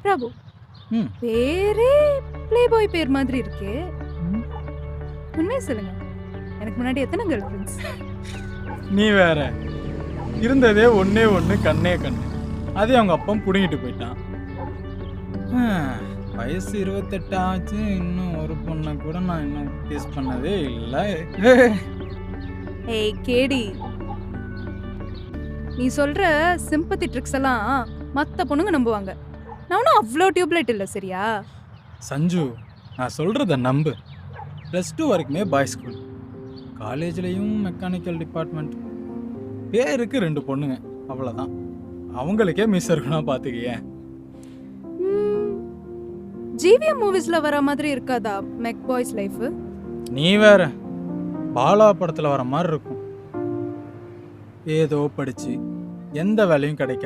பிரபு ம் பேரே play boy பேர் மாதிரி இருக்கே. ம். உண்மையை சொல்லுங்க, எனக்கு முன்னாடி எத்தனை கேர்ள் ஃப்ரெண்ட்ஸ்? நீ வேற இருந்ததே ஒண்ணே ஒன்று கண்ணே கண்ணு. அதே அவங்க அப்பா பிடுங்கிட்டு போயிட்டான். வயசு 28 ஆச்சு, இன்னும் ஒரு பொண்ணை கூட நான் இன்னும் ஃபேஸ் பண்ணதே இல்லை. ஏய் கேடி, நீ சொல்ற சிம்பத்தி ட்ரிக்ஸ் எல்லாம் மற்ற பொண்ணுங்க நம்புவாங்க. நான் ஒன்றும் அவ்வளோ டியூப்லைட் இல்லை சரியா? சஞ்சு, நான் சொல்கிறத நம்பு. +2 வரைக்குமே பாய்ஸ் ஸ்கூல், காலேஜ்லேயும் மெக்கானிக்கல் டிபார்ட்மெண்ட். பேருக்கு 2 பொண்ணுங்க, அவ்வளோதான். அவங்களுக்கே மிஸ் இருக்கணும் பார்த்துக்கியே. ஜிவிஎம் மூவிஸ்ல வர மாதிரி இருக்காதா மெக் பாய்ஸ் லைஃப்? நீ வேற பாலா படத்தில் வர மாதிரி இருக்கும். ஏதோ படித்து எந்த வேலையும் கிடைக்காது.